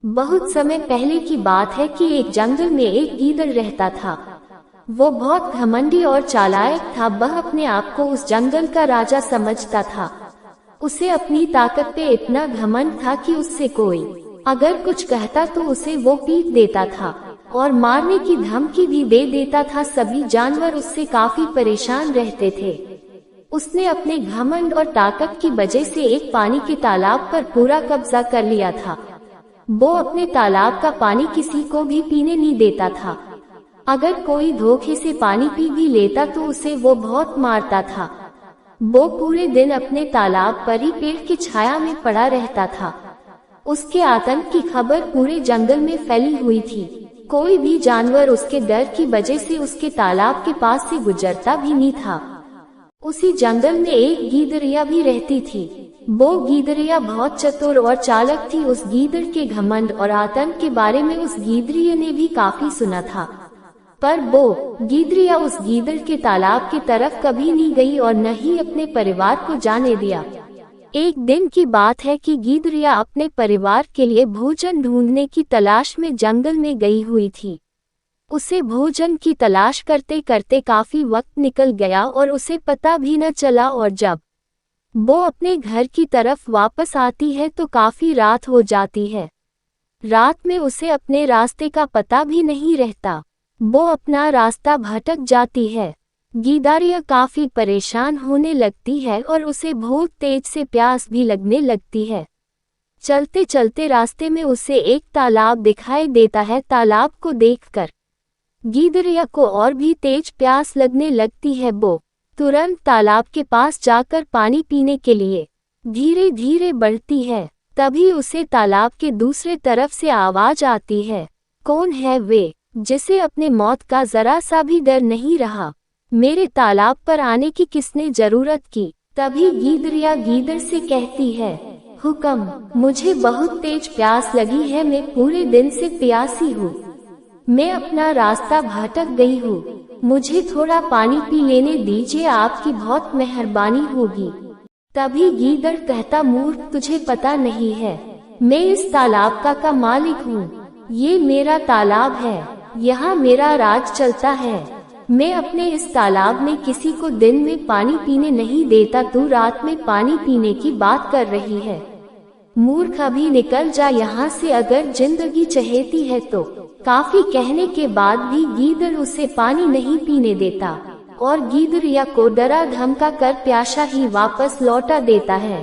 बहुत समय पहले की बात है कि एक जंगल में एक गीदड़ रहता था। वो बहुत घमंडी और चालाक था। वह अपने आप को उस जंगल का राजा समझता था। उसे अपनी ताकत पे इतना घमंड था कि उससे कोई अगर कुछ कहता तो उसे वो पीट देता था और मारने की धमकी भी दे देता था। सभी जानवर उससे काफी परेशान रहते थे। उसने अपने घमंड और ताकत की वजह से एक पानी के तालाब पर पूरा कब्जा कर लिया था। वो अपने तालाब का पानी किसी को भी पीने नहीं देता था। अगर कोई धोखे से पानी पी भी लेता तो उसे वो बहुत मारता था। वो पूरे दिन अपने तालाब पर ही पेड़ की छाया में पड़ा रहता था। उसके आतंक की खबर पूरे जंगल में फैली हुई थी। कोई भी जानवर उसके डर की वजह से उसके तालाब के पास से गुजरता भी नहीं था। उसी जंगल में एक गीदड़िया भी रहती थी। वो गीदड़िया बहुत चतुर और चालाक थी। उस गीदड़ के घमंड और आतंक के बारे में उस गीदड़िया ने भी काफी सुना था, पर वो गीदड़िया उस गीदड़ के तालाब की तरफ कभी नहीं गई और न ही अपने परिवार को जाने दिया। एक दिन की बात है कि गीदड़िया अपने परिवार के लिए भोजन ढूंढने की तलाश में जंगल में गई हुई थी। उसे भोजन की तलाश करते करते काफी वक्त निकल गया और उसे पता भी न चला, और जब वो अपने घर की तरफ वापस आती है तो काफी रात हो जाती है। रात में उसे अपने रास्ते का पता भी नहीं रहता। वो अपना रास्ता भटक जाती है। गीदड़िया काफी परेशान होने लगती है और उसे बहुत तेज से प्यास भी लगने लगती है। चलते चलते रास्ते में उसे एक तालाब दिखाई देता है। तालाब को देखकर गीदड़िया को और भी तेज प्यास लगने लगती है। वो तुरंत तालाब के पास जाकर पानी पीने के लिए धीरे धीरे बढ़ती है। तभी उसे तालाब के दूसरे तरफ से आवाज आती है। कौन है वे जिसे अपने मौत का जरा सा भी डर नहीं रहा? मेरे तालाब पर आने की किसने जरूरत की? तभी गीदड़िया गीदड़ से कहती है, हुक्म, मुझे बहुत तेज प्यास लगी है। मैं पूरे दिन से प्यासी हूँ। मैं अपना रास्ता भटक गई हूँ। मुझे थोड़ा पानी पी लेने दीजिए, आपकी बहुत मेहरबानी होगी। तभी गीदड़ कहता, मूर्ख, तुझे पता नहीं है, मैं इस तालाब का मालिक हूँ। ये मेरा तालाब है, यहाँ मेरा राज चलता है। मैं अपने इस तालाब में किसी को दिन में पानी पीने नहीं देता। तू रात में पानी पीने की बात कर रही है? मूर्ख, अभी निकल जा यहाँ से अगर जिंदगी चाहती है तो। काफी कहने के बाद भी गीदड़ उसे पानी नहीं पीने देता और गीदड़िया को डरा धमका कर प्यासा ही वापस लौटा देता है।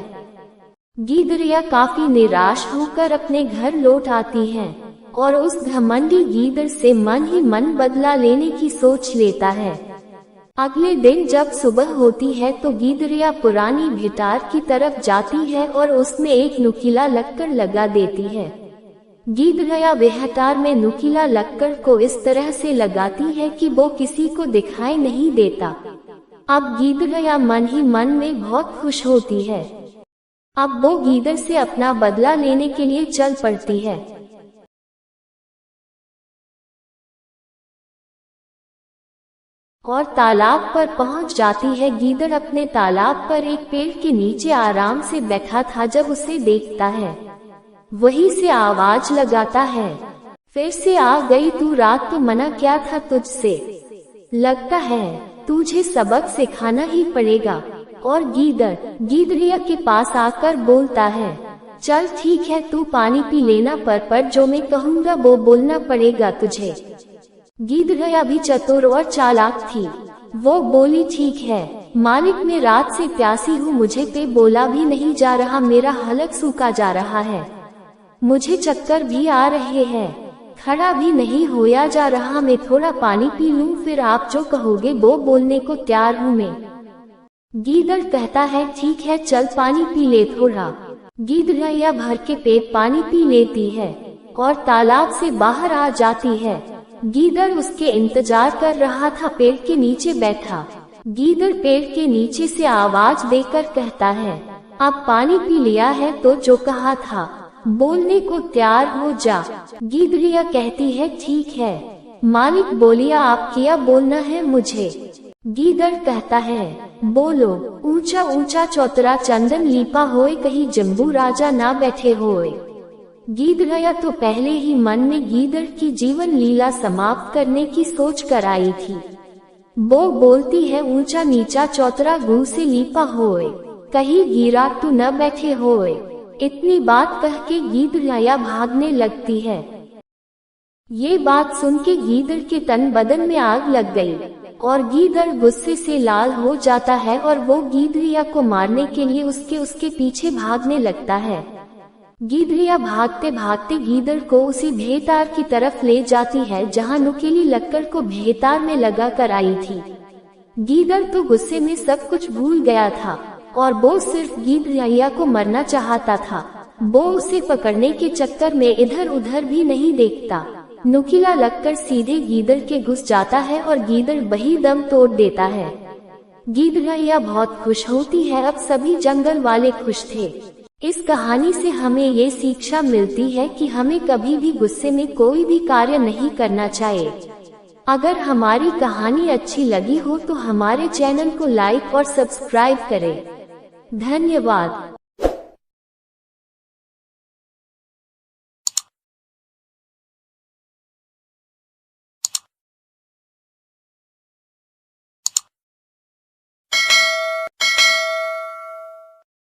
गीदड़िया काफी निराश होकर अपने घर लौट आती है और उस घमंडी गीदड़ से मन ही मन बदला लेने की सोच लेता है। अगले दिन जब सुबह होती है तो गीदड़िया पुरानी भिटार की तरफ जाती है और उसमें एक नुकीला लक्कड़ लगा देती है। गीदड़िया भिटार में नुकीला लक्कड़ को इस तरह से लगाती है कि वो किसी को दिखाई नहीं देता। अब गीदड़िया मन ही मन में बहुत खुश होती है। अब वो गीदड़ से अपना बदला लेने के लिए चल पड़ती है और तालाब पर पहुंच जाती है। गीदड़ अपने तालाब पर एक पेड़ के नीचे आराम से बैठा था। जब उसे देखता है वहीं से आवाज लगाता है, फिर से आ गई तू? रात तो मना क्या था तुझसे? लगता है तुझे सबक सिखाना ही पड़ेगा। और गीदड़ गीदड़िया के पास आकर बोलता है, चल ठीक है, तू पानी पी लेना, पर जो मैं कहूँगा वो बोलना पड़ेगा तुझे। गीदड़िया भी चतुर और चालाक थी। वो बोली, ठीक है मालिक, मैं रात से प्यासी हूँ, मुझे पे बोला भी नहीं जा रहा, मेरा हलक सूखा जा रहा है, मुझे चक्कर भी आ रहे हैं, खड़ा भी नहीं होया जा रहा। मैं थोड़ा पानी पी लूँ, फिर आप जो कहोगे वो बोलने को तैयार हूँ मैं। गीदड़ कहता है, ठीक है, चल पानी पी ले थोड़ा। गीदड़िया भर के पेट पानी पी लेती है और तालाब से बाहर आ जाती है। गीदड़ उसके इंतजार कर रहा था, पेड़ के नीचे बैठा। गीदड़ पेड़ के नीचे से आवाज देकर कहता है, अब पानी पी लिया है तो जो कहा था बोलने को तैयार हो जा। गीदड़िया कहती है, ठीक है मालिक, बोलिया, आप क्या बोलना है मुझे? गीदड़ कहता है, बोलो। ऊंचा ऊंचा चौतरा चंदन लीपा होए, कहीं जम्बू राजा ना बैठे होए। गीदड़िया तो पहले ही मन में गीदड़ की जीवन लीला समाप्त करने की सोच कर आई थी। वो बोलती है, ऊंचा नीचा चौतरा गू से लीपा होए, कहीं गिरा तू न बैठे होए। इतनी बात कह के गीदड़िया भागने लगती है। ये बात सुन के गीदड़ के तन बदन में आग लग गई और गीदड़ गुस्से से लाल हो जाता है और वो गीदड़िया को मारने के लिए उसके पीछे भागने लगता है। गीदड़िया भागते भागते गीदड़ को उसी भेतार की तरफ ले जाती है जहाँ नुकीली लक्कड़ को भेतार में लगा कर आई थी। गीदड़ तो गुस्से में सब कुछ भूल गया था और वो सिर्फ गीदड़िया को मरना चाहता था। वो उसे पकड़ने के चक्कर में इधर उधर भी नहीं देखता। नुकीला लक्कड़ सीधे गीदड़ के घुस जाता है और गीदड़ वही दम तोड़ देता है। गीदड़िया बहुत खुश होती है। अब सभी जंगल वाले खुश थे। इस कहानी से हमें ये शिक्षा मिलती है कि हमें कभी भी गुस्से में कोई भी कार्य नहीं करना चाहिए। अगर हमारी कहानी अच्छी लगी हो तो हमारे चैनल को लाइक और सब्सक्राइब करें। धन्यवाद।